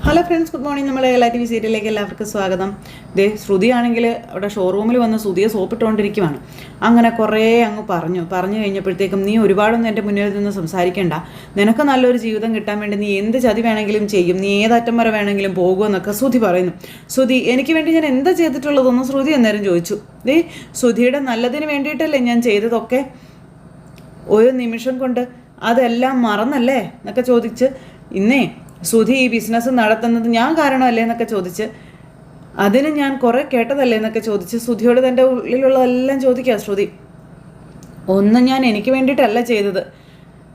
Hello friends, good morning. നമ്മളെ എല്ലാ T V സീരിയലിലേക്ക് എല്ലാവർക്കും സ്വാഗതം. ദേ ശ്രുതിയാണെങ്കിൽ അവിടെ ഷോറൂമിൽ വന്ന് ശ്രുതിയെ സോപ്പിട്ടുകൊണ്ടിരിക്കുവാണ്. അങ്ങനെ കുറേ അങ്ങ് പറഞ്ഞു കഴിഞ്ഞപ്പോഴത്തേക്കും, നീ ഒരുപാടൊന്നും എൻ്റെ മുന്നിൽ നിന്ന് സംസാരിക്കേണ്ട, നിനക്ക് നല്ലൊരു ജീവിതം കിട്ടാൻ വേണ്ടി നീ എന്ത് ചതി വേണമെങ്കിലും ചെയ്യും, നീ ഏതറ്റം വരെ വേണമെങ്കിലും പോകുമെന്നൊക്കെ ശ്രുതി പറയുന്നു. ശ്രുതി, എനിക്ക് വേണ്ടി ഞാൻ എന്താ ചെയ്തിട്ടുള്ളതെന്ന് ശ്രുതി അന്നേരം ചോദിച്ചു. ദേ ശ്രുതിയുടെ നല്ലതിന് വേണ്ടിയിട്ടല്ലേ ഞാൻ ചെയ്തതൊക്കെ, ഒരു നിമിഷം കൊണ്ട് അതെല്ലാം മറന്നല്ലേ എന്നൊക്കെ ചോദിച്ച്, ഇന്നേ ശ്രുതി ഈ ബിസിനസ് നടത്തുന്നത് ഞാൻ കാരണമല്ലേ എന്നൊക്കെ ചോദിച്ച്, അതിന് ഞാൻ കുറേ കേട്ടതല്ലേ എന്നൊക്കെ ചോദിച്ച് ശ്രുതിയോട് തൻ്റെ ഉള്ളിലുള്ളതെല്ലാം ചോദിക്കുക. ശ്രുതി, ഒന്നും ഞാൻ എനിക്ക് വേണ്ടിയിട്ടല്ല ചെയ്തത്,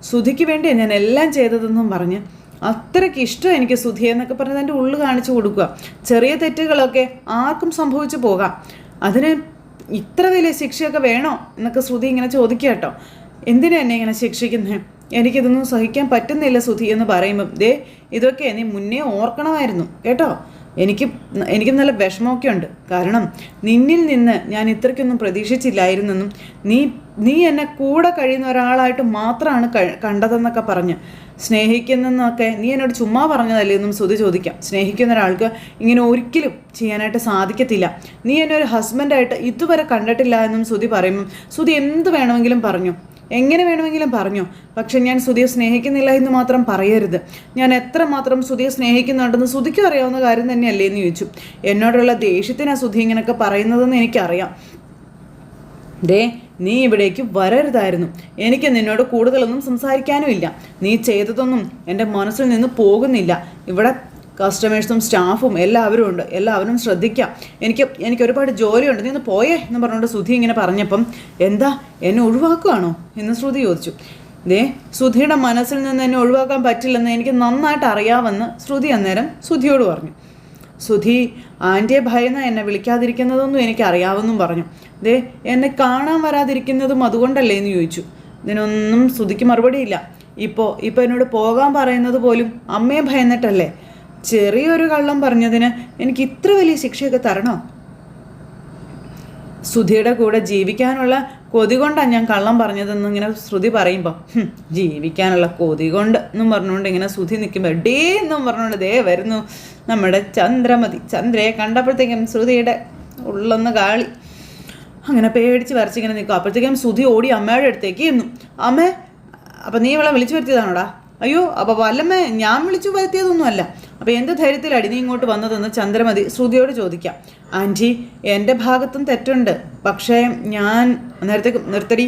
ശ്രുതിക്ക് വേണ്ടിയാണ് ഞാൻ എല്ലാം ചെയ്തതെന്നും പറഞ്ഞ്, അത്രയ്ക്ക് ഇഷ്ടം എനിക്ക് ശ്രുതിയെ എന്നൊക്കെ പറഞ്ഞ് എൻ്റെ ഉള്ളു കാണിച്ചു കൊടുക്കുക. ചെറിയ തെറ്റുകളൊക്കെ ആർക്കും സംഭവിച്ചു പോകാം, അതിന് ഇത്ര വലിയ ശിക്ഷയൊക്കെ വേണോ എന്നൊക്കെ ശ്രുതി ഇങ്ങനെ ചോദിക്കുക കേട്ടോ. എന്തിനാ എന്നെ ഇങ്ങനെ ശിക്ഷിക്കുന്നത്, എനിക്കിതൊന്നും സഹിക്കാൻ പറ്റുന്നില്ല ശ്രുതി എന്ന് പറയുമ്പം, ദേ ഇതൊക്കെ നീ മുന്നേ ഓർക്കണമായിരുന്നു കേട്ടോ. എനിക്ക് നല്ല വിഷമമൊക്കെ ഉണ്ട്, കാരണം നിന്നിൽ നിന്ന് ഞാൻ ഇത്രയ്ക്കൊന്നും പ്രതീക്ഷിച്ചില്ലായിരുന്നെന്നും നീ എന്നെ കൂടെ കഴിയുന്ന ഒരാളായിട്ട് മാത്രമാണ് കണ്ടതെന്നൊക്കെ പറഞ്ഞ്, സ്നേഹിക്കുന്നെന്നൊക്കെ നീ എന്നോട് ചുമ്മാ പറഞ്ഞതല്ലേ എന്നും ശ്രുതി ചോദിക്കാം. സ്നേഹിക്കുന്ന ഒരാൾക്ക് ഇങ്ങനെ ഒരിക്കലും ചെയ്യാനായിട്ട് സാധിക്കത്തില്ല, നീ എന്നെ ഒരു ഹസ്ബൻഡായിട്ട് ഇതുവരെ കണ്ടിട്ടില്ല എന്നും ശ്രുതി പറയുമ്പം, ശ്രുതി എന്ത് വേണമെങ്കിലും പറഞ്ഞു, എങ്ങനെ വേണമെങ്കിലും പറഞ്ഞു, പക്ഷെ ഞാൻ ശ്രുതിയെ സ്നേഹിക്കുന്നില്ല എന്ന് മാത്രം പറയരുത്. ഞാൻ എത്രമാത്രം ശ്രുതിയെ സ്നേഹിക്കുന്നുണ്ടെന്ന് ശ്രുതിക്കും അറിയാവുന്ന കാര്യം തന്നെയല്ലേ എന്ന് ചോദിച്ചു. എന്നോടുള്ള ദേഷ്യത്തിനാണ് ശ്രുതി ഇങ്ങനെയൊക്കെ പറയുന്നതെന്ന് എനിക്കറിയാം. ദേ നീ ഇവിടേക്ക് വരരുതായിരുന്നു, എനിക്ക് നിന്നോട് കൂടുതലൊന്നും സംസാരിക്കാനും ഇല്ല, നീ ചെയ്തതൊന്നും എൻ്റെ മനസ്സിൽ നിന്ന് പോകുന്നില്ല. ഇവിടെ കസ്റ്റമേഴ്സും സ്റ്റാഫും എല്ലാവരും ഉണ്ട്, എല്ലാവരും ശ്രദ്ധിക്കാം, എനിക്ക് ഒരുപാട് ജോലിയുണ്ട്, നീ ഒന്ന് പോയേ എന്ന് പറഞ്ഞുകൊണ്ട് ശ്രുതി ഇങ്ങനെ പറഞ്ഞപ്പം, എന്താ എന്നെ ഒഴിവാക്കുകയാണോ എന്ന് ശ്രുതി ചോദിച്ചു. ദേ ശ്രുതിയുടെ മനസ്സിൽ നിന്ന് എന്നെ ഒഴിവാക്കാൻ പറ്റില്ലെന്ന് എനിക്ക് നന്നായിട്ട് അറിയാമെന്ന് ശ്രുതി അന്നേരം ശ്രുതിയോട് പറഞ്ഞു. ശ്രുതി, ആൻറ്റിയെ ഭയന്ന് എന്നെ വിളിക്കാതിരിക്കുന്നതൊന്നും എനിക്കറിയാമെന്നും പറഞ്ഞു. ദേ എന്നെ കാണാൻ വരാതിരിക്കുന്നതും അതുകൊണ്ടല്ലേ എന്ന് ചോദിച്ചു. ഇതിനൊന്നും ശ്രുതിക്ക് മറുപടിയില്ല. ഇപ്പോൾ എന്നോട് പോകാൻ പറയുന്നത് പോലും അമ്മയെ ഭയന്നിട്ടല്ലേ, ചെറിയൊരു കള്ളം പറഞ്ഞതിന് എനിക്ക് ഇത്ര വലിയ ശിക്ഷയൊക്കെ തരണോ? ശ്രുതിയുടെ കൂടെ ജീവിക്കാനുള്ള കൊതി കൊണ്ടാണ് ഞാൻ കള്ളം പറഞ്ഞതെന്ന് ഇങ്ങനെ ശ്രുതി പറയുമ്പോൾ, ജീവിക്കാനുള്ള കൊതി കൊണ്ട് എന്നും പറഞ്ഞുകൊണ്ട് ഇങ്ങനെ ശ്രുതി നിൽക്കുമ്പോൾ, ഡേ എന്നും പറഞ്ഞുകൊണ്ട് ദേ വരുന്നു നമ്മുടെ ചന്ദ്രമതി. ചന്ദ്രയെ കണ്ടപ്പോഴത്തേക്കും ശ്രുതിയുടെ ഉള്ളൊന്ന് കാളി, അങ്ങനെ പേടിച്ച് വരച്ചിങ്ങനെ നിൽക്കും. അപ്പോഴത്തേക്കും ശ്രുതി ഓടി അമ്മയുടെ അടുത്തേക്ക് ചെന്നു. അമ്മേ, അപ്പം നീ ഇവളെ വിളിച്ചു വരുത്തിയതാണോടാ? അയ്യോ, അപ്പോൾ വല്ലമ്മേ ഞാൻ വിളിച്ചു വരുത്തിയതൊന്നുമല്ല, അപ്പോൾ എന്ത് ധൈര്യത്തിലടി നീ ഇങ്ങോട്ട് വന്നതെന്ന് ചന്ദ്രമതി ശ്രുതിയോട് ചോദിക്കാം. ആൻറ്റി, എൻ്റെ ഭാഗത്തും തെറ്റുണ്ട്, പക്ഷേ ഞാൻ നേരത്തേക്ക് നിർത്തടി.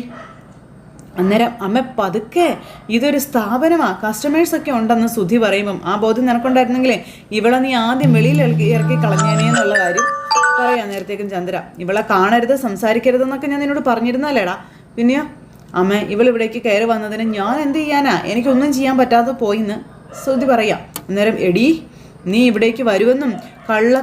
അന്നേരം അമ്മ പതുക്കെ, ഇതൊരു സ്ഥാപനമാണ്, കസ്റ്റമേഴ്സൊക്കെ ഉണ്ടെന്ന് ശ്രുതി പറയുമ്പം, ആ ബോധ്യം നിനക്കുണ്ടായിരുന്നെങ്കിലേ ഇവളെ നീ ആദ്യം വെളിയിൽ ഇറക്കി കളഞ്ഞേനേ എന്നുള്ള കാര്യം പറയാം. നേരത്തേക്കും ചന്ദ്ര, ഇവളെ കാണരുത് സംസാരിക്കരുതെന്നൊക്കെ ഞാൻ നിന്നോട് പറഞ്ഞിരുന്നല്ലേടാ, പിന്നെയോ അമ്മ ഇവളിവിടേക്ക് കയറി വന്നതിന് ഞാൻ എന്ത് ചെയ്യാനാ, എനിക്കൊന്നും ചെയ്യാൻ പറ്റാതെ പോയിന്ന് ശ്രുതി പറയാം. അന്നേരം, എടി നീ ഇവിടേക്ക് വരുമെന്നും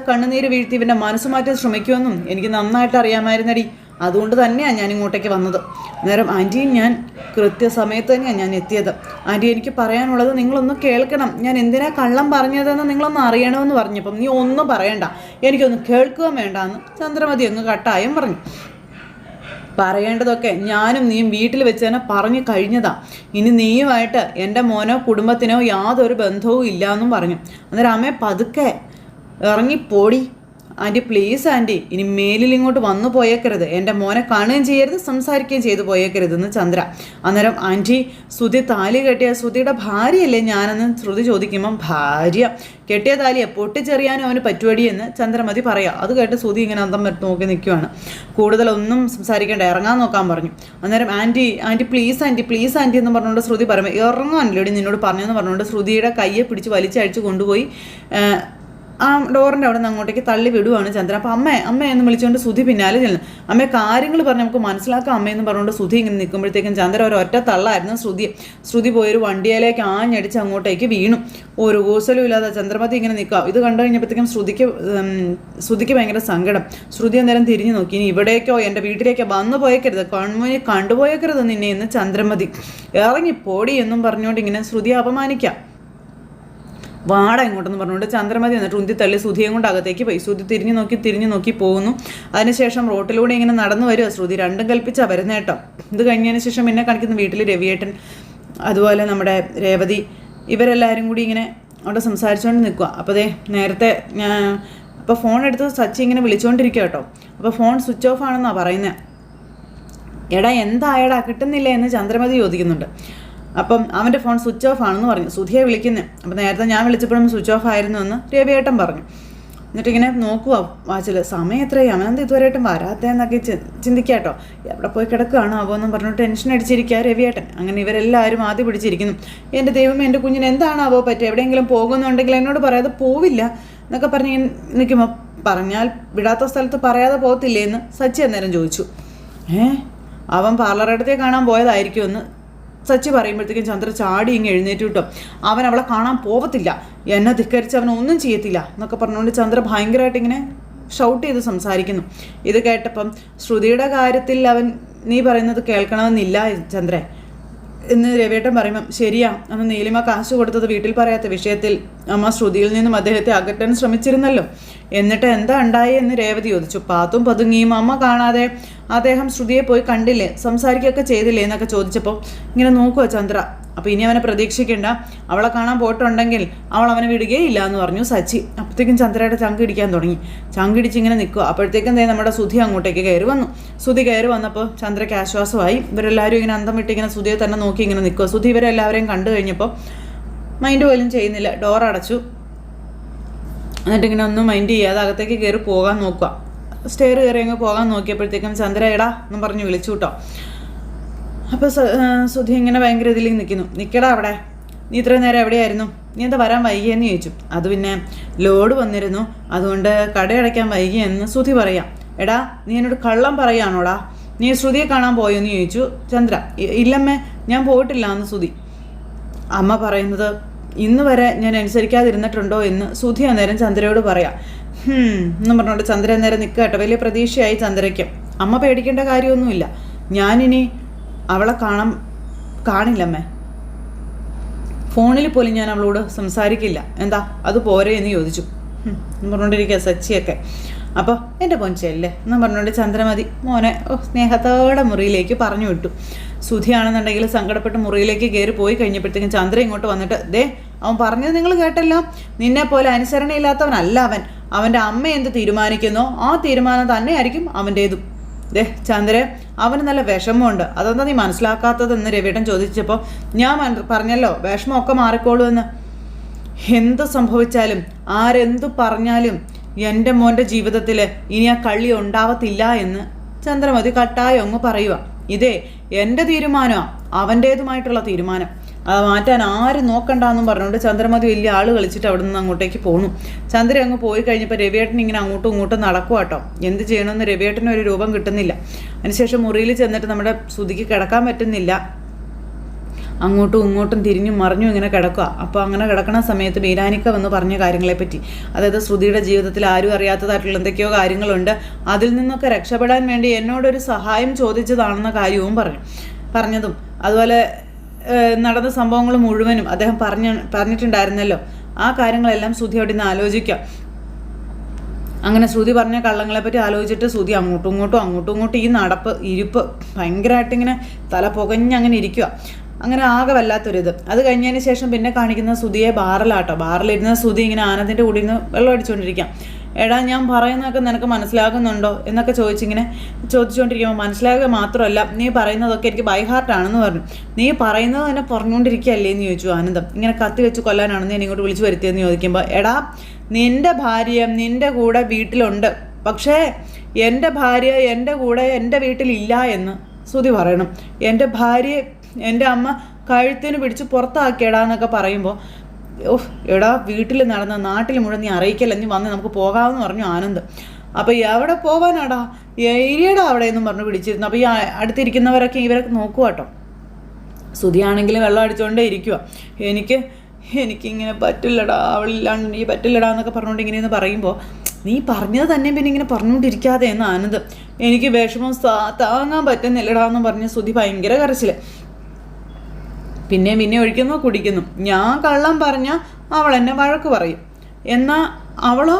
കണ്ണുനീര് വീഴ്ത്തി ഇവൻ്റെ മനസ്സ് മാറ്റാൻ ശ്രമിക്കുമെന്നും എനിക്ക് നന്നായിട്ട് അറിയാമായിരുന്നടി, അതുകൊണ്ട് തന്നെയാണ് ഞാൻ ഇങ്ങോട്ടേക്ക് വന്നത്. അന്നേരം, ആൻറ്റി ഞാൻ കൃത്യസമയത്ത് തന്നെയാണ് ഞാൻ എത്തിയത്. ആൻറ്റി, എനിക്ക് പറയാനുള്ളത് നിങ്ങളൊന്ന് കേൾക്കണം, ഞാൻ എന്തിനാ കള്ളം പറഞ്ഞതെന്ന് നിങ്ങളൊന്ന് അറിയണമെന്ന് പറഞ്ഞപ്പം, നീ ഒന്നും പറയണ്ട, എനിക്കൊന്ന് കേൾക്കുകയും വേണ്ട എന്ന് ചന്ദ്രമതി അങ്ങ് കട്ടായം പറഞ്ഞു. പറയേണ്ടതൊക്കെ ഞാനും നീയും വീട്ടിൽ വെച്ച് തന്നെ പറഞ്ഞു കഴിഞ്ഞതാ, ഇനി നീയുമായിട്ട് എൻ്റെ മോനോ കുടുംബത്തിനോ യാതൊരു ബന്ധവും ഇല്ല എന്നും പറഞ്ഞു. അന്നേരം അമ്മയെ പതുക്കെ ഇറങ്ങിപ്പോടി, ആൻറ്റി പ്ലീസ് ആൻറ്റി, ഇനി മേലിൽ ഇങ്ങോട്ട് വന്നു പോയേക്കരുത്, എൻ്റെ മോനെ കാണുകയും ചെയ്യരുത് സംസാരിക്കുകയും ചെയ്തു പോയേക്കരുതെന്ന് ചന്ദ്ര. അന്നേരം, ആൻറ്റി ശ്രുതി താലി കെട്ടിയ ശ്രുതിയുടെ ഭാര്യയല്ലേ ഞാനെന്ന് ശ്രുതി ചോദിക്കുമ്പം, ഭാര്യ കെട്ടിയ താലിയെ പൊട്ടിച്ചെറിയാനും അവന് പറ്റുവടിയെന്ന് ചന്ദ്രമതി പറയാം. അത് കേട്ട് ശ്രുതി ഇങ്ങനെ അന്തം വരട്ട് നോക്കി നിൽക്കുവാണ്. കൂടുതലൊന്നും സംസാരിക്കേണ്ട, ഇറങ്ങാൻ നോക്കാൻ പറഞ്ഞു. അന്നേരം, ആൻറ്റി പ്ലീസ് ആൻറ്റി എന്ന് പറഞ്ഞുകൊണ്ട് ശ്രുതി പറയുമ്പോൾ, ഇറങ്ങാനല്ലോടി നിന്നോട് പറഞ്ഞെന്ന് പറഞ്ഞുകൊണ്ട് ശ്രുതിയുടെ കയ്യെ പിടിച്ച് വലിച്ചഴിച്ച് കൊണ്ടുപോയി ആ ഡോറിൻ്റെ അവിടെ നിന്ന് അങ്ങോട്ടേക്ക് തള്ളി വിടുവാണ് ചന്ദ്ര. അപ്പോൾ അമ്മ എന്ന് വിളിച്ചുകൊണ്ട് ശ്രുതി പിന്നാലെ ചെല്ലുന്നു. അമ്മ കാര്യങ്ങൾ പറഞ്ഞ് നമുക്ക് മനസ്സിലാക്കാം അമ്മയെന്ന് പറഞ്ഞുകൊണ്ട് ശ്രുതി ഇങ്ങനെ നിൽക്കുമ്പോഴത്തേക്കും ചന്ദ്ര ഒരു ഒറ്റ തള്ളായിരുന്നു ശ്രുതി പോയൊരു വണ്ടിയിലേക്ക് ആഞ്ഞടിച്ച് അങ്ങോട്ടേക്ക് വീണു. ഒരു കൂസലും ഇല്ലാതെ ചന്ദ്രമതി ഇങ്ങനെ നിൽക്കുക. ഇത് കണ്ടു കഴിഞ്ഞപ്പോഴത്തേക്കും ശ്രുതിക്ക് ഭയങ്കര സങ്കടം. ശ്രുതി അന്നേരം തിരിഞ്ഞു നോക്കി, ഇനി ഇവിടേക്കോ എൻ്റെ വീട്ടിലേക്കോ വന്നു പോയേക്കരുത്, കൺമുന്നിൽ കണ്ടുപോയേക്കരുത് നിന്നെ എന്ന് ചന്ദ്രമതി. ഇറങ്ങിപ്പോടി എന്നും പറഞ്ഞുകൊണ്ട് ഇങ്ങനെ ശ്രുതിയെ അപമാനിക്കാം. വാട ഇങ്ങോട്ടെന്ന് പറഞ്ഞുകൊണ്ട് ചന്ദ്രമതി എന്നിട്ട് ഉന്തി തള്ളി ശ്രുതിയും കൊണ്ട് അകത്തേക്ക് പോയി. ശ്രുതി തിരിഞ്ഞു നോക്കി പോകുന്നു. അതിനുശേഷം റോട്ടിലൂടെ ഇങ്ങനെ നടന്നു വരിക. ശ്രുതി രണ്ടും കൽപ്പിച്ചാണ് വരുന്നത് കേട്ടോ. ഇത് കഴിഞ്ഞതിന് ശേഷം പിന്നെ കാണിക്കുന്ന വീട്ടിൽ രവിയേട്ടൻ, അതുപോലെ നമ്മുടെ രേവതി, ഇവരെല്ലാവരും കൂടി ഇങ്ങനെ അവിടെ സംസാരിച്ചുകൊണ്ട് നിൽക്കുക. അപ്പോൾ ദേ നേരത്തെ അപ്പോൾ ഫോൺ എടുത്ത് സച്ചി ഇങ്ങനെ വിളിച്ചുകൊണ്ടിരിക്കുക കേട്ടോ. അപ്പോൾ ഫോൺ സ്വിച്ച് ഓഫ് ആണെന്നാണ് പറയുന്നത്. എടാ എന്തായടാ കിട്ടുന്നില്ല എന്ന് ചന്ദ്രമതി ചോദിക്കുന്നുണ്ട്. അപ്പം അവൻ്റെ ഫോൺ സ്വിച്ച് ഓഫ് ആണെന്ന് പറഞ്ഞു. സുധിയെ വിളിക്കുന്നത്. അപ്പോൾ നേരത്തെ ഞാൻ വിളിച്ചപ്പോഴും സ്വിച്ച് ഓഫ് ആയിരുന്നു എന്ന് രവിയേട്ടൻ പറഞ്ഞു. എന്നിട്ടിങ്ങനെ നോക്കുക വാച്ചിൽ, സമയം എത്രയായി, അവനെന്ത് ഇതുവരെയായിട്ടും വരാത്തതെന്നൊക്കെ ചിന്തിക്കുക കേട്ടോ. എവിടെ പോയി കിടക്കുകയാണോ അവോ എന്നും പറഞ്ഞു ടെൻഷൻ അടിച്ചിരിക്കുക രവിയേട്ടൻ. അങ്ങനെ ഇവരെല്ലാവരും ആദ്യം പിടിച്ചിരിക്കുന്നു. എൻ്റെ ദൈവം, എൻ്റെ കുഞ്ഞിന് എന്താണാവോ പറ്റുക, എവിടെയെങ്കിലും പോകുന്നുണ്ടെങ്കിൽ എന്നോട് പറയാതെ പോവില്ല എന്നൊക്കെ പറഞ്ഞ് നിൽക്കുമ്പോൾ, പറഞ്ഞാൽ വിടാത്ത സ്ഥലത്ത് പറയാതെ പോകത്തില്ലേ എന്ന് സച്ചി അന്നേരം ചോദിച്ചു. അവൻ പാർലറടുത്തേ കാണാൻ പോയതായിരിക്കുമെന്ന് സച്ചി പറയുമ്പോഴത്തേക്കും ചന്ദ്ര ചാടി ഇങ്ങ് എഴുന്നേറ്റ് കിട്ടോ. അവൻ അവളെ കാണാൻ പോവത്തില്ല, എന്നെ ധിക്കരിച്ച് അവൻ ഒന്നും ചെയ്യത്തില്ല എന്നൊക്കെ പറഞ്ഞുകൊണ്ട് ചന്ദ്ര ഭയങ്കരമായിട്ട് ഇങ്ങനെ ഷൗട്ട് ചെയ്ത് സംസാരിക്കുന്നു. ഇത് കേട്ടപ്പം ശ്രുതിയുടെ കാര്യത്തിൽ അവൻ നീ പറയുന്നത് കേൾക്കണമെന്നില്ല ചന്ദ്രേ എന്ന് രവിയേട്ടൻ പറയുമ്പം, ശരിയാ, അന്ന് നീലിമ കാശ് കൊടുത്തത് വീട്ടിൽ പറയാത്ത വിഷയത്തിൽ അമ്മ ശ്രുതിയിൽ നിന്നും അദ്ദേഹത്തെ അകറ്റാൻ ശ്രമിച്ചിരുന്നല്ലോ. എന്നിട്ട് എന്താ ഉണ്ടായി എന്ന് രേവതി ചോദിച്ചു. പാത്തും പതുങ്ങിയും അമ്മ കാണാതെ അദ്ദേഹം ശ്രുതിയെ പോയി കണ്ടില്ലേ, സംസാരിക്കുകയൊക്കെ ചെയ്തില്ലേ എന്നൊക്കെ ചോദിച്ചപ്പോൾ ഇങ്ങനെ നോക്കുക ചന്ദ്ര. അപ്പോൾ ഇനി അവനെ പ്രതീക്ഷിക്കേണ്ട, അവളെ കാണാൻ പോയിട്ടുണ്ടെങ്കിൽ അവൾ അവനെ വിടുകയില്ല എന്ന് പറഞ്ഞു സച്ചി. അപ്പോഴത്തേക്കും ചന്ദ്രയുടെ ചങ്കിടിക്കാൻ തുടങ്ങി. ചങ്കിടിച്ച് ഇങ്ങനെ നിൽക്കുക. അപ്പോഴത്തേക്കും നമ്മുടെ സുധി അങ്ങോട്ടേക്ക് കയറി വന്നു. സുധി കയറി വന്നപ്പോൾ ചന്ദ്രയ്ക്ക് ആശ്വാസമായി. ഇവരെല്ലാവരും ഇങ്ങനെ അന്തം വിട്ട് ഇങ്ങനെ സുധിയെ തന്നെ നോക്കി ഇങ്ങനെ നിൽക്കുക. സുധി ഇവരെല്ലാവരെയും കണ്ടു കഴിഞ്ഞപ്പോൾ മൈൻഡ് പോലും ചെയ്യുന്നില്ല. ഡോർ അടച്ചു. എന്നിട്ടിങ്ങനെ ഒന്നും മൈൻഡ് ചെയ്യാതെ അകത്തേക്ക് കയറി പോകാൻ നോക്കുക. സ്റ്റെയർ കയറി അങ്ങ് പോകാൻ നോക്കിയപ്പോഴത്തേക്കും ചന്ദ്ര എടാ എന്നും പറഞ്ഞ് വിളിച്ചു കേട്ടോ. അപ്പോൾ സുധി ഇങ്ങനെ ഭയങ്കര ഇതിലേക്ക് നിൽക്കുന്നു. നിൽക്കടാ അവിടെ, നീ ഇത്രയും നേരം എവിടെയായിരുന്നു, നീ എന്താ വരാൻ വൈകിയെന്ന് ചോദിച്ചു. അത് പിന്നെ ലോഡ് വന്നിരുന്നു, അതുകൊണ്ട് കടയടയ്ക്കാൻ വൈകിയെന്ന് സുധി പറയാം. എടാ നീ എന്നോട് കള്ളം പറയാണോടാ, നീ ശ്രുതിയെ കാണാൻ പോയോന്ന് ചോദിച്ചു ചന്ദ്ര. ഇല്ലമ്മേ, ഞാൻ പോയിട്ടില്ല എന്ന് സുധി. അമ്മ പറയുന്നത് ഇന്ന് വരെ ഞാൻ അനുസരിക്കാതിരുന്നിട്ടുണ്ടോ എന്ന് സുധി അന്നേരം ചന്ദ്രയോട് പറയാം. എന്നും പറഞ്ഞുകൊണ്ട് ചന്ദ്ര അന്നേരം നിൽക്കുക കേട്ടോ. വലിയ പ്രതീക്ഷയായി ചന്ദ്രയ്ക്ക്. അമ്മ പേടിക്കേണ്ട കാര്യമൊന്നുമില്ല, ഞാനിനി അവളെ കാണില്ലമ്മേ, ഫോണിൽ പോലും ഞാൻ അവളോട് സംസാരിക്കില്ല, എന്താ അത് പോരെ എന്ന് ചോദിച്ചു. പറഞ്ഞുകൊണ്ടിരിക്കുക സച്ചിയൊക്കെ. അപ്പോൾ എൻ്റെ പൊൻചല്ലേ എന്നും പറഞ്ഞുകൊണ്ട് ചന്ദ്രമതി മോനെ സ്നേഹത്തോടെ മുറിയിലേക്ക് പറഞ്ഞു വിട്ടു. സുധിയാണെന്നുണ്ടെങ്കിൽ സങ്കടപ്പെട്ട് മുറിയിലേക്ക് കയറി പോയി കഴിഞ്ഞപ്പോഴത്തേക്കും ചന്ദ്ര ഇങ്ങോട്ട് വന്നിട്ട്, ദേ അവൻ പറഞ്ഞത് നിങ്ങൾ കേട്ടല്ലോ, നിന്നെ പോലെ അനുസരണയില്ലാത്തവനല്ല അവൻ, അവൻ്റെ അമ്മ എന്ത് തീരുമാനിക്കുന്നോ ആ തീരുമാനം തന്നെയായിരിക്കും അവൻ്റേതും. ദേ ചന്ദ്ര, അവന് നല്ല വിഷമമുണ്ട്, അതെന്താ നീ മനസ്സിലാക്കാത്തതെന്ന് രവിയേട്ടൻ ചോദിച്ചപ്പോൾ ഞാൻ പറഞ്ഞല്ലോ വിഷമമൊക്കെ മാറിക്കോളൂ എന്ന്. എന്ത് സംഭവിച്ചാലും ആരെന്തു പറഞ്ഞാലും എൻ്റെ മോൻ്റെ ജീവിതത്തിൽ ഇനി ആ കള്ളി ഉണ്ടാവത്തില്ല എന്ന് ചന്ദ്രമതി കട്ടായം അങ്ങ് പറയുക. ഇതേ എൻ്റെ തീരുമാനമാണ്, അവൻ്റേതുമായിട്ടുള്ള തീരുമാനം, അത് മാറ്റാൻ ആരും നോക്കണ്ടെന്നും പറഞ്ഞുകൊണ്ട് ചന്ദ്രമതി വലിയ ആൾ കളിച്ചിട്ട് അവിടെ നിന്ന് അങ്ങോട്ടേക്ക് പോണു. ചന്ദ്ര അങ്ങ് പോയി കഴിഞ്ഞപ്പോൾ രവിയേട്ടൻ ഇങ്ങനെ അങ്ങോട്ടും ഇങ്ങോട്ടും നടക്കുക കേട്ടോ. എന്ത് ചെയ്യണമെന്ന് രവിയേട്ടന് ഒരു രൂപം കിട്ടുന്നില്ല. അതിനുശേഷം മുറിയിൽ ചെന്നിട്ട് നമ്മുടെ സുധിക്ക് കിടക്കാൻ പറ്റുന്നില്ല, അങ്ങോട്ടും ഇങ്ങോട്ടും തിരിഞ്ഞും മറിഞ്ഞും ഇങ്ങനെ കിടക്കുക. അപ്പോൾ അങ്ങനെ കിടക്കുന്ന സമയത്ത് മീരാനിക്ക വന്ന് പറഞ്ഞ കാര്യങ്ങളെപ്പറ്റി, അതായത് ശ്രുതിയുടെ ജീവിതത്തിൽ ആരും അറിയാത്തതായിട്ടുള്ള എന്തൊക്കെയോ കാര്യങ്ങളുണ്ട്, അതിൽ നിന്നൊക്കെ രക്ഷപ്പെടാൻ വേണ്ടി എന്നോടൊരു സഹായം ചോദിച്ചതാണെന്ന കാര്യവും പറഞ്ഞതും അതുപോലെ നടന്ന സംഭവങ്ങൾ മുഴുവനും അദ്ദേഹം പറഞ്ഞിട്ടുണ്ടായിരുന്നല്ലോ. ആ കാര്യങ്ങളെല്ലാം ശ്രുതി അവിടെ നിന്ന് ആലോചിക്കാം. അങ്ങനെ ശ്രുതി പറഞ്ഞ കള്ളങ്ങളെപ്പറ്റി ആലോചിച്ചിട്ട് ശ്രുതി അങ്ങോട്ടും ഇങ്ങോട്ടും ഈ ഇരിപ്പ് ഭയങ്കരമായിട്ട് ഇങ്ങനെ തല പുകഞ്ഞങ്ങനെ ഇരിക്കുക. അങ്ങനെ ആകെ വല്ലാത്തൊരിത്. അത് കഴിഞ്ഞതിന് ശേഷം പിന്നെ കാണിക്കുന്ന ശ്രുതിയെ ബാറിലാട്ടോ. ബാറിലിരുന്ന ശ്രുതി ഇങ്ങനെ ആനന്ദിൻ്റെ കൂടി നിന്ന് വെള്ളം അടിച്ചുകൊണ്ടിരിക്കാം. എടാ ഞാൻ പറയുന്നതൊക്കെ നിനക്ക് മനസ്സിലാകുന്നുണ്ടോ എന്നൊക്കെ ചോദിച്ചുകൊണ്ടിരിക്കുമ്പോൾ മനസ്സിലാകുക മാത്രമല്ല, നീ പറയുന്നതൊക്കെ എനിക്ക് ബൈ ഹാർട്ടാണെന്ന് പറഞ്ഞു. നീ പറയുന്നത് തന്നെ പറഞ്ഞുകൊണ്ടിരിക്കുകയല്ലേ എന്ന് ചോദിച്ചു ആനന്ദം. ഇങ്ങനെ കത്തി വെച്ച് കൊല്ലാനാണെന്ന് ഞാൻ ഇങ്ങോട്ട് വിളിച്ചു വരുത്തിയെന്ന് ചോദിക്കുമ്പോൾ, എടാ നിൻ്റെ ഭാര്യ നിൻ്റെ കൂടെ വീട്ടിലുണ്ട്, പക്ഷേ എൻ്റെ ഭാര്യ എൻ്റെ കൂടെ എൻ്റെ വീട്ടിലില്ല എന്ന് ശ്രുതി പറയണം. എൻ്റെ ഭാര്യയെ എൻ്റെ അമ്മ കഴുത്തിന് പിടിച്ച് പുറത്താക്കിയടാന്നൊക്കെ പറയുമ്പോൾ, എടാ വീട്ടിൽ നടന്ന നാട്ടിൽ മുഴുവൻ നീ അറിയിക്കല്ല, നീ വന്ന് നമുക്ക് പോകാമെന്ന് പറഞ്ഞു ആനന്ദ്. അപ്പോൾ എവിടെ പോവാനാടാ, ഏരിയടാ അവിടെ എന്നും പറഞ്ഞു പിടിച്ചിരുന്നു. അപ്പോൾ ഈ അടുത്തിരിക്കുന്നവരൊക്കെ ഇവരൊക്കെ നോക്കുക കേട്ടോ. ശ്രുതിയാണെങ്കിലും വെള്ളം അടിച്ചുകൊണ്ടേ ഇരിക്കുക. എനിക്കിങ്ങനെ പറ്റില്ലടാ, അവളില്ലാണ്ട് നീ പറ്റില്ലടാ എന്നൊക്കെ പറഞ്ഞുകൊണ്ട് ഇങ്ങനെയെന്ന് പറയുമ്പോൾ, നീ പറഞ്ഞത് തന്നെ പിന്നെ ഇങ്ങനെ പറഞ്ഞുകൊണ്ടിരിക്കാതെ എന്ന് ആനന്ദ്. എനിക്ക് വിഷമം താങ്ങാൻ പറ്റുന്നില്ലടാ എന്ന് പറഞ്ഞ് ശ്രുതി ഭയങ്കര കരച്ചിൽ. പിന്നെ ഒഴിക്കുന്നു കുടിക്കുന്നു. ഞാൻ കള്ളം പറഞ്ഞാൽ അവൾ എന്നെ വഴക്ക് പറയും, എന്നാൽ അവളോ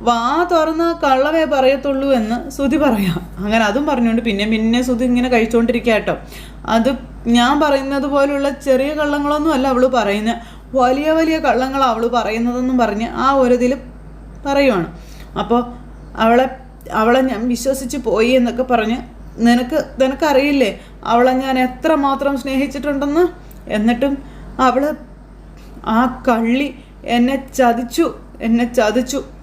വാ തുറന്ന് കള്ളവേ പറയത്തുള്ളൂ എന്ന് ശ്രുതി പറയാം. അങ്ങനെ അതും പറഞ്ഞുകൊണ്ട് പിന്നെ ശ്രുതി ഇങ്ങനെ കഴിച്ചുകൊണ്ടിരിക്കുക കേട്ടോ. അത് ഞാൻ പറയുന്നത് പോലുള്ള ചെറിയ കള്ളങ്ങളൊന്നും അല്ല അവൾ പറയുന്നത്, വലിയ വലിയ കള്ളങ്ങളാണ് അവൾ പറയുന്നതെന്നും പറഞ്ഞ് ആ ഒരു ഇതിൽ പറയുവാണ്. അപ്പോൾ അവളെ ഞാൻ വിശ്വസിച്ച് പോയി എന്നൊക്കെ പറഞ്ഞ് നിനക്കറിയില്ലേ അവളെ ഞാൻ എത്ര മാത്രം സ്നേഹിച്ചിട്ടുണ്ടെന്ന്. എന്നിട്ടും അവൾ ആ കള്ളി എന്നെ ചതിച്ചു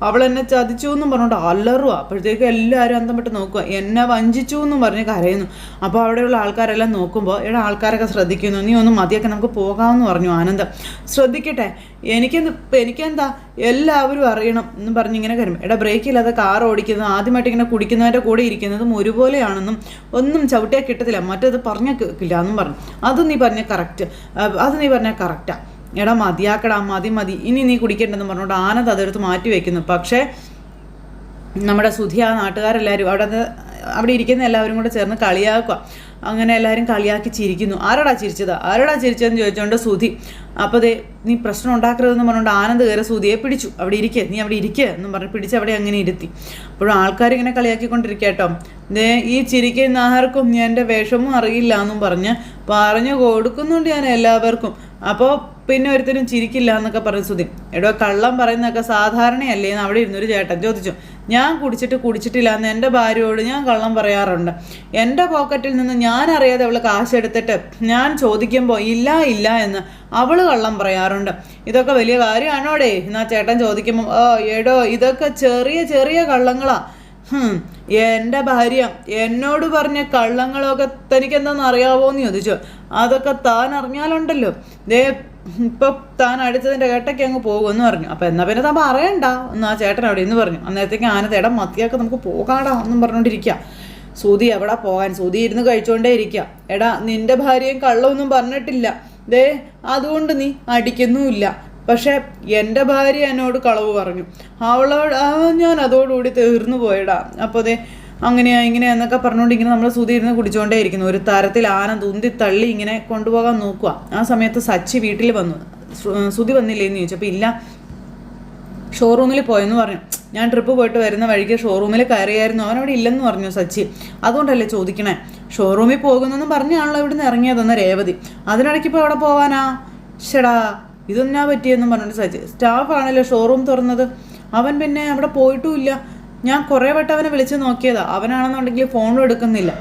അവൾ എന്നെ ചതിച്ചു എന്നും പറഞ്ഞുകൊണ്ട് അലറുക. അപ്പോഴത്തേക്കും എല്ലാവരും അന്തം വിട്ട് നോക്കുക, എന്നെ വഞ്ചിച്ചു എന്നും പറഞ്ഞ് കരയുന്നു. അപ്പോൾ അവിടെയുള്ള ആൾക്കാരെല്ലാം നോക്കുമ്പോൾ ആൾക്കാരൊക്കെ ശ്രദ്ധിക്കുന്നു. നീ ഒന്ന് മതിയൊക്കെ നമുക്ക് പോകാമെന്ന് പറഞ്ഞു ആനന്ദ്. ശ്രദ്ധിക്കട്ടെ, എനിക്കെന്താ എല്ലാവരും അറിയണം എന്ന് പറഞ്ഞ് ഇങ്ങനെ കരും. ബ്രേക്കില്ലാതെ കാർ ഓടിക്കുന്നത് ആദ്യമായിട്ട് ഇങ്ങനെ കുടിക്കുന്നവരുടെ കൂടെ ഇരിക്കുന്നതും ഒരുപോലെയാണെന്നും ഒന്നും ചവിട്ടിയാൽ കിട്ടത്തില്ല, മറ്റേത് പറഞ്ഞാൽ കേൾക്കില്ല എന്നും പറഞ്ഞു. അത് നീ പറഞ്ഞാൽ കറക്റ്റാ. മതിയാക്കടാ, മതി ഇനി നീ കുടിക്കേണ്ടെന്ന് പറഞ്ഞുകൊണ്ട് ആനന്ദ് അതെടുത്ത് മാറ്റി വയ്ക്കുന്നു. പക്ഷേ നമ്മുടെ സുധി ആ നാട്ടുകാരെല്ലാവരും അവിടെ ഇരിക്കുന്ന എല്ലാവരും കൂടെ ചേർന്ന് കളിയാക്കുക. അങ്ങനെ എല്ലാവരും കളിയാക്കി ചിരിക്കുന്നു. ആരാടാ ചിരിച്ചതെന്ന് ചോദിച്ചുകൊണ്ട് സുധി. അപ്പോൾ നീ പ്രശ്നം ഉണ്ടാക്കരുതെന്ന് പറഞ്ഞുകൊണ്ട് ആനന്ദ് കയറി സുധിയെ പിടിച്ചു. നീ അവിടെ ഇരിക്കുക എന്നും പറഞ്ഞ് പിടിച്ച് അവിടെ അങ്ങനെ ഇരുത്തി. അപ്പോഴും ആൾക്കാരിങ്ങനെ കളിയാക്കിക്കൊണ്ടിരിക്കുക കേട്ടോ. ഈ ചിരിക്കുന്ന ആർക്കും എൻ്റെ വിഷമം അറിയില്ല എന്നും പറഞ്ഞു കൊടുക്കുന്നുണ്ട് ഞാൻ എല്ലാവർക്കും. അപ്പോൾ പിന്നെ ഒരുത്തരും ചിരിക്കില്ല എന്നൊക്കെ പറഞ്ഞു സുധി. കള്ളം പറയുന്നതൊക്കെ സാധാരണയല്ലേ എന്ന് അവിടെ ഇരുന്നൊരു ചേട്ടൻ ചോദിച്ചു. ഞാൻ കുടിച്ചിട്ടില്ല എന്ന് എൻ്റെ ഭാര്യയോട് ഞാൻ കള്ളം പറയാറുണ്ട്. എൻ്റെ പോക്കറ്റിൽ നിന്ന് ഞാൻ അറിയാതെ അവൾ കാശെടുത്തിട്ട് ഞാൻ ചോദിക്കുമ്പോൾ ഇല്ല എന്ന് അവൾ കള്ളം പറയാറുണ്ട്. ഇതൊക്കെ വലിയ കാര്യമാണോടേ എന്നാ ചേട്ടൻ ചോദിക്കുമ്പോൾ ഇതൊക്കെ ചെറിയ കള്ളങ്ങളാ. എൻ്റെ ഭാര്യ എന്നോട് പറഞ്ഞ കള്ളങ്ങളൊക്കെ തനിക്കെന്താണെന്ന് അറിയാവോ എന്ന് ചോദിച്ചു. അതൊക്കെ താൻ അറിഞ്ഞാലുണ്ടല്ലോ ഇപ്പം താൻ അടിച്ചതിൻ്റെ ഏട്ടയ്ക്ക് അങ്ങ് പോകുമെന്ന് പറഞ്ഞു. അപ്പം എന്നാൽ പിന്നെ താൻ പറയണ്ട എന്ന് ആ ചേട്ടൻ അവിടെ എന്ന് പറഞ്ഞു. അന്നേരത്തേക്ക് ആനത്തേട മത്തിയൊക്കെ നമുക്ക് പോകാടാ എന്നും പറഞ്ഞുകൊണ്ടിരിക്കുക. സുധി എവിടെ പോകാൻ, സുധി ഇരുന്ന് കഴിച്ചുകൊണ്ടേ ഇരിക്കുക. നിൻ്റെ ഭാര്യയും കള്ളമൊന്നും പറഞ്ഞിട്ടില്ല, അതുകൊണ്ട് നീ അടിക്കുന്നുമില്ല. പക്ഷേ എൻ്റെ ഭാര്യ എന്നോട് കളവ് പറഞ്ഞു, ഞാൻ അതോടുകൂടി തീർന്നു പോയടാ. അപ്പോൾ അങ്ങനെയാ എന്നൊക്കെ പറഞ്ഞുകൊണ്ട് ഇങ്ങനെ നമ്മൾ സുധി ഇരുന്ന് കുടിച്ചുകൊണ്ടേ ഇരിക്കുന്നു. ഒരു തരത്തിൽ ആനന്ദ് ഉന്തി തള്ളി ഇങ്ങനെ കൊണ്ടുപോകാൻ നോക്കുക. ആ സമയത്ത് സച്ചി വീട്ടിൽ വന്നു. സുധി വന്നില്ലേ എന്ന് ചോദിച്ചപ്പോൾ ഇല്ല, ഷോറൂമിൽ പോയെന്ന് പറഞ്ഞു. ഞാൻ ട്രിപ്പ് പോയിട്ട് വരുന്ന വഴിക്ക് ഷോറൂമിൽ കയറിയായിരുന്നു, അവനവിടെ ഇല്ലെന്ന് പറഞ്ഞു സച്ചി. അതുകൊണ്ടല്ലേ ചോദിക്കണേ, ഷോറൂമിൽ പോകുന്നെന്നും പറഞ്ഞാണല്ലോ ഇവിടുന്ന് ഇറങ്ങിയതെന്ന് രേവതി. അതിനിടയ്ക്ക് ഇപ്പോൾ എവിടെ പോവാനാ? ഷെടാ ഇതൊന്നാ പറ്റിയെന്നും പറഞ്ഞിട്ട് സച്ചി. സ്റ്റാഫാണല്ലോ ഷോറൂം തുറന്നത്, അവൻ പിന്നെ അവിടെ പോയിട്ടുമില്ല. ഞാൻ കുറേ വട്ടം അവനെ വിളിച്ച് നോക്കിയതാ, അവനാണെന്നുണ്ടെങ്കിൽ ഫോണും എടുക്കുന്നില്ല.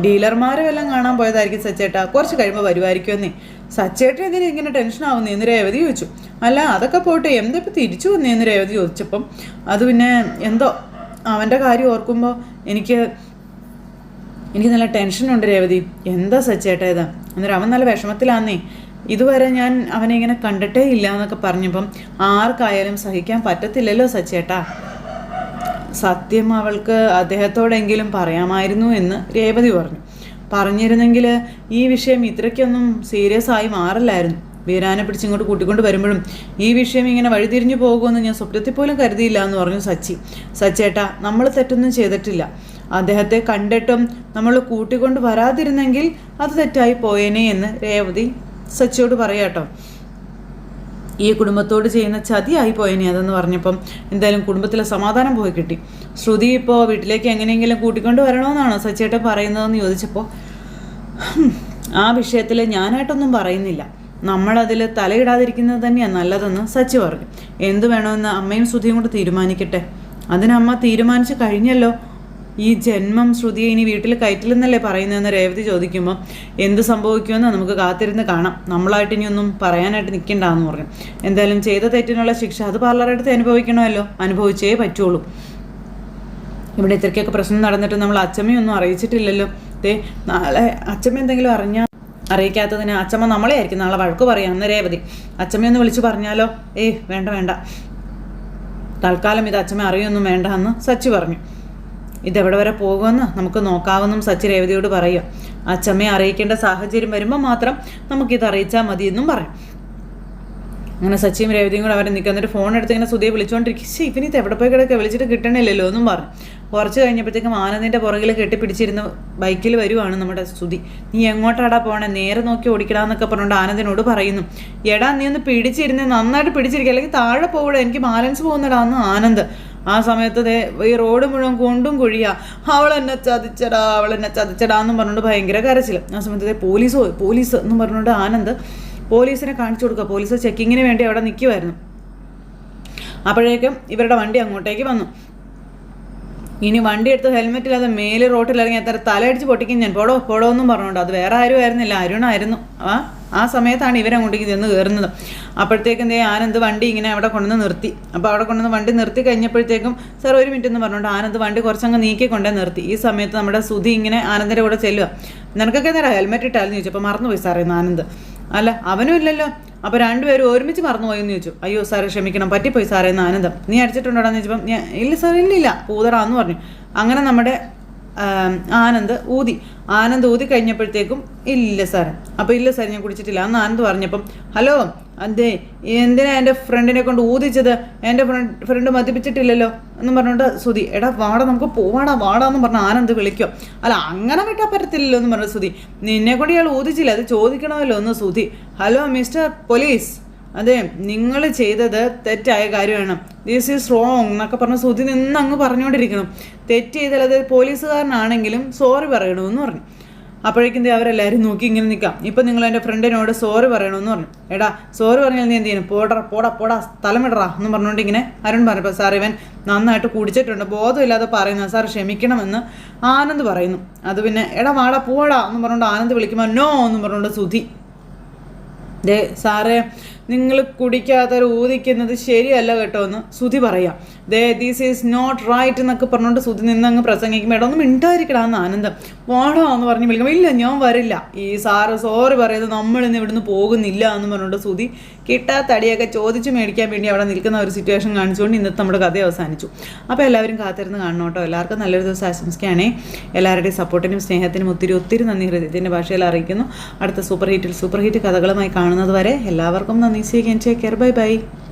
ഡീലർമാരെ വല്ലതും കാണാൻ പോയതായിരിക്കും സച്ചേട്ടാ, കുറച്ച് കഴിയുമ്പോൾ വരുമായിരിക്കുമെന്നേ. സച്ചേട്ടൻ എന്തിനാ ഇങ്ങനെ ടെൻഷനാവുന്നേ എന്ന് രേവതി ചോദിച്ചു. അല്ല അതൊക്കെ പോട്ടെ, എന്താ ഇപ്പം തിരിച്ചു വന്നേന്ന് രേവതി ചോദിച്ചപ്പം അത് പിന്നെ എന്തോ അവൻ്റെ കാര്യം ഓർക്കുമ്പോൾ എനിക്ക് നല്ല ടെൻഷനുണ്ട് രേവതി. എന്താ സച്ചേട്ടാ ഇത്? അന്നേരം അവൻ നല്ല വിഷമത്തിലാന്നേ. ഇതുവരെ ഞാൻ അവനെ ഇങ്ങനെ കണ്ടിട്ടേ ഇല്ല എന്നൊക്കെ പറഞ്ഞപ്പം ആർക്കായാലും സഹിക്കാൻ പറ്റത്തില്ലല്ലോ സച്ചേട്ടാ. സത്യം അവൾക്ക് അദ്ദേഹത്തോടെങ്കിലും പറയാമായിരുന്നു എന്ന് രേവതി പറഞ്ഞു. പറഞ്ഞിരുന്നെങ്കിൽ ഈ വിഷയം ഇത്രയ്ക്കൊന്നും സീരിയസ് ആയി മാറില്ലായിരുന്നു. വീരാനെ പിടിച്ചിങ്ങോട്ട് കൂട്ടിക്കൊണ്ട് വരുമ്പോഴും ഈ വിഷയം ഇങ്ങനെ വഴിതിരിഞ്ഞു പോകുമെന്ന് ഞാൻ സ്വപ്നത്തിൽ പോലും കരുതിയില്ല എന്ന് പറഞ്ഞു സച്ചി. സച്ചേട്ടാ നമ്മൾ തെറ്റൊന്നും ചെയ്തിട്ടില്ല, അദ്ദേഹത്തെ കണ്ടിട്ടും നമ്മൾ കൂട്ടിക്കൊണ്ട് വരാതിരുന്നെങ്കിൽ അത് തെറ്റായി പോയേനെ എന്ന് രേവതി സച്ചിയോട് പറയാട്ടോ. ഈ കുടുംബത്തോട് ചെയ്യുന്ന ചതിയായി പോയേനെ അതെന്ന് പറഞ്ഞപ്പം എന്തായാലും കുടുംബത്തിലെ സമാധാനം പോയി കിട്ടി. ശ്രുതി ഇപ്പോൾ വീട്ടിലേക്ക് എങ്ങനെയെങ്കിലും കൂട്ടിക്കൊണ്ട് വരണമെന്നാണോ സച്ചിയേട്ടൻ പറയുന്നതെന്ന് ചോദിച്ചപ്പോൾ ആ വിഷയത്തിൽ ഞാനായിട്ടൊന്നും പറയുന്നില്ല, നമ്മളതിൽ തലയിടാതിരിക്കുന്നത് തന്നെയാണ് നല്ലതെന്ന് സച്ചി പറഞ്ഞു. എന്തു വേണമെന്ന് അമ്മയും ശ്രുതിയും കൂടെ തീരുമാനിക്കട്ടെ. അതിനമ്മ തീരുമാനിച്ച് കഴിഞ്ഞല്ലോ. ഈ ജന്മം ശ്രുതിയെ ഇനി വീട്ടിൽ കയറ്റില്ലെന്നല്ലേ പറയുന്നതെന്ന് രേവതി ചോദിക്കുമ്പോൾ എന്ത് സംഭവിക്കുമെന്ന് നമുക്ക് കാത്തിരുന്ന് കാണാം, നമ്മളായിട്ട് ഇനിയൊന്നും പറയാനായിട്ട് നിൽക്കണ്ടെന്ന് പറഞ്ഞു. എന്തായാലും ചെയ്ത തെറ്റിനുള്ള ശിക്ഷ അത് പാർലറെടുത്ത് അനുഭവിക്കണമല്ലോ, അനുഭവിച്ചേ പറ്റുള്ളൂ. ഇവിടെ ഇത്രയ്ക്കൊക്കെ പ്രശ്നം നടന്നിട്ട് നമ്മൾ അച്ചമ്മയൊന്നും അറിയിച്ചിട്ടില്ലല്ലോ. നാളെ അച്ചമ്മ എന്തെങ്കിലും അറിയിക്കാത്തതിന് അച്ചമ്മ നമ്മളെ ആയിരിക്കും നാളെ വഴക്ക് പറയാമെന്ന് രേവതി. അച്ചമ്മയൊന്ന് വിളിച്ചു പറഞ്ഞാലോ? വേണ്ട, തൽക്കാലം ഇത് അച്ചമ്മ അറിയൊന്നും വേണ്ട എന്ന് സച്ചി പറഞ്ഞു. ഇതെവിടെ വരെ പോകുമെന്ന് നമുക്ക് നോക്കാമെന്നും സച്ചി രേവതിയോട് പറയുക. അച്ചമ്മയെ അറിയിക്കേണ്ട സാഹചര്യം വരുമ്പോൾ മാത്രം നമുക്കിത് അറിയിച്ചാൽ മതിയെന്നും പറയും. അങ്ങനെ സച്ചിയും രേവതിയും കൂടെ അവരെ നിൽക്കുക. എന്നിട്ട് ഫോൺ എടുത്ത് ഇങ്ങനെ സുധിയെ വിളിച്ചുകൊണ്ടിരിക്കും. ഇവനിത് എവിടെ പോയി കിടക്കുക, വിളിച്ചിട്ട് കിട്ടണില്ലല്ലോ എന്നും പറഞ്ഞു. കുറച്ച് കഴിഞ്ഞപ്പോഴത്തേക്കും ആനന്ദിൻ്റെ പുറകിൽ കെട്ടിപ്പിടിച്ചിരുന്ന് ബൈക്കിൽ വരുവാണ് നമ്മുടെ സുധി. നീ എങ്ങോട്ടാടാ പോണേ, നേരെ നോക്കി ഓടിക്കടാന്നൊക്കെ പറഞ്ഞുകൊണ്ട് ആനന്ദിനോട് പറയുന്നു. നീ ഒന്ന് പിടിച്ചിരുന്ന് നന്നായിട്ട് പിടിച്ചിരിക്കുക, അല്ലെങ്കിൽ താഴെ പോകൂടെ, എനിക്ക് ബാലൻസ് പോകുന്നടാന്ന് ആനന്ദ്. ആ സമയത്ത് ഈ റോഡ് മുഴുവൻ കൊണ്ടും കുഴിയാ. അവളെന്നെ ചതിച്ചടാ എന്നും പറഞ്ഞുകൊണ്ട് ഭയങ്കര കരച്ചില്ല. ആ സമയത്ത് പോലീസ് എന്നും പറഞ്ഞുകൊണ്ട് ആനന്ദ് പോലീസിനെ കാണിച്ചു കൊടുക്കുക. പോലീസ് ചെക്കിങ്ങിന് വേണ്ടി അവിടെ നിൽക്കുമായിരുന്നു. അപ്പോഴേക്കും ഇവരുടെ വണ്ടി അങ്ങോട്ടേക്ക് വന്നു. ഇനി വണ്ടി എടുത്ത് ഹെൽമെറ്റ് ഇല്ലാതെ മേല് റോട്ടിലിറങ്ങി എത്ര തലയടിച്ച് പൊട്ടിക്കും ഞാൻ, പോടോ എന്നും പറഞ്ഞുകൊണ്ട്. അത് വേറെ ആരും ആയിരുന്നില്ല, അരുണായിരുന്നു. ആ സമയത്താണ് ഇവരങ്ങോട്ടേക്ക് ചെന്ന് കയറുന്നത്. അപ്പോഴത്തേക്കും ആനന്ദ് വണ്ടി ഇങ്ങനെ അവിടെ കൊണ്ടുവന്ന് നിർത്തി. അപ്പോൾ അവിടെ കൊണ്ടുവന്ന് വണ്ടി നിർത്തി കഴിഞ്ഞപ്പോഴത്തേക്കും സാർ ഒരു മിനിറ്റ് എന്ന് പറഞ്ഞുകൊണ്ട് ആനന്ദ് വണ്ടി കുറച്ചങ്ങ് നീക്കിക്കൊണ്ടേ നിർത്തി. ഈ സമയത്ത് നമ്മുടെ സുധി ഇങ്ങനെ ആനന്ദിൻ്റെ കൂടെ ചെല്ലുക. നിനക്കൊക്കെ നേരം ഹെൽമെറ്റ് ഇട്ടാലെന്ന് ചോദിച്ചു. അപ്പോൾ മറന്നുപോയി സാറേ ആനന്ദ്. അല്ല അവനും ഇല്ലല്ലോ. അപ്പോൾ രണ്ടുപേരും ഒരുമിച്ച് മറന്നുപോയെന്ന് ചോദിച്ചു. അയ്യോ സാറേ ക്ഷമിക്കണം, പറ്റിപ്പോയി സാറേ എന്ന് ആനന്ദം. നീ അടിച്ചിട്ടുണ്ടോടാന്ന് ചോദിച്ചപ്പം ഇല്ല സാർ ഇല്ലില്ല പൂതറാന്ന് പറഞ്ഞു. അങ്ങനെ നമ്മുടെ ആനന്ദ് ഊതി കഴിഞ്ഞപ്പോഴത്തേക്കും ഇല്ല സാർ. അപ്പോൾ ഇല്ല സാർ ഞാൻ കുടിച്ചിട്ടില്ല എന്ന് ആനന്ദ് പറഞ്ഞപ്പം ഹലോ അതെ എന്തിനാ എൻ്റെ ഫ്രണ്ടിനെ കൊണ്ട് ഊതിച്ചത്, എൻ്റെ ഫ്രണ്ട് മദ്യപിച്ചിട്ടില്ലല്ലോ എന്നും പറഞ്ഞുകൊണ്ട് സുധി. എടാ വാടാ നമുക്ക് വാടാന്ന് പറഞ്ഞ ആനന്ദ് വിളിക്കും. അല്ല അങ്ങനെ വിട്ടാൽ പറ്റത്തില്ലല്ലോ എന്ന് പറഞ്ഞു സുധി. നിന്നെ കൊണ്ട് ഇയാൾ ഊതിച്ചില്ല, അത് ചോദിക്കണമല്ലോ എന്ന് സുധി. ഹലോ മിസ്റ്റർ പോലീസ്, അതെ നിങ്ങൾ ചെയ്തത് തെറ്റായ കാര്യമാണ്, ദിസ് ഈസ് റോങ് എന്നൊക്കെ പറഞ്ഞ് സുധി നിന്ന് അങ്ങ് പറഞ്ഞുകൊണ്ടിരിക്കണം. തെറ്റ് ചെയ്താൽ അത് പോലീസുകാരനാണെങ്കിലും സോറി പറയണമെന്ന് പറഞ്ഞു. അപ്പോഴേക്കും അവരെല്ലാവരും നോക്കി ഇങ്ങനെ നിൽക്കാം. ഇപ്പം നിങ്ങൾ എൻ്റെ ഫ്രണ്ടിനോട് സോറി പറയണമെന്ന് പറഞ്ഞു. എടാ സോറി പറഞ്ഞാൽ നീ എന്ത് ചെയ്യണം, പോടാ സ്ഥലമിടറാ എന്ന് പറഞ്ഞുകൊണ്ട് ഇങ്ങനെ അരുൺ പറഞ്ഞപ്പോൾ സാർ ഇവൻ നന്നായിട്ട് കുടിച്ചിട്ടുണ്ട്, ബോധമില്ലാതെ പറയുന്നത് സാർ ക്ഷമിക്കണമെന്ന് ആനന്ദ് പറയുന്നു. അത് പിന്നെ എടാ വാടാ പോടാ എന്ന് പറഞ്ഞുകൊണ്ട് ആനന്ദ് വിളിക്കുമ്പോൾ നോ എന്ന് പറഞ്ഞുകൊണ്ട് സുധി. സാറേ നിങ്ങൾ കുടിക്കാത്തൊരു ഊതിക്കുന്നത് ശരിയല്ല കേട്ടോ എന്ന് സുധി പറയാം. ദിസ് ഈസ് നോട്ട് റൈറ്റ് എന്നൊക്കെ പറഞ്ഞുകൊണ്ട് സുധി നിന്നങ്ങ് പ്രസംഗിക്കുമ്പോൾ ഇടൊന്നും മിണ്ടായിരിക്കടാന്ന് ആനന്ദം. വാടോ എന്ന് പറഞ്ഞ് വിളിക്കുമ്പോൾ ഇല്ല ഞാൻ വരില്ല, ഈ സാറ് സോറി പറയുന്നത് നമ്മളിന്ന് ഇവിടുന്ന് പോകുന്നില്ല എന്ന് പറഞ്ഞുകൊണ്ട് സുധി കിട്ടാത്തടിയൊക്കെ ചോദിച്ച് മേടിക്കാൻ വേണ്ടി അവിടെ നിൽക്കുന്ന ഒരു സിറ്റുവേഷൻ കാണിച്ചുകൊണ്ട് ഇന്നത്തെ നമ്മുടെ കഥ അവസാനിച്ചു. അപ്പോൾ എല്ലാവരും കാത്തിരുന്ന് കാണണം കേട്ടോ. എല്ലാവർക്കും നല്ലൊരു ദിവസം ആശംസിക്കുകയാണേ. എല്ലാവരുടെയും സപ്പോർട്ടിനും സ്നേഹത്തിനും ഒത്തിരി നന്ദി ഹൃദയത്തിൻ്റെ ഭാഷയിൽ അറിയിക്കുന്നു. അടുത്ത സൂപ്പർ ഹിറ്റ് കഥകളുമായി കാണുന്നത് വരെ എല്ലാവർക്കും നന്ദി. See you again. Take care. Bye.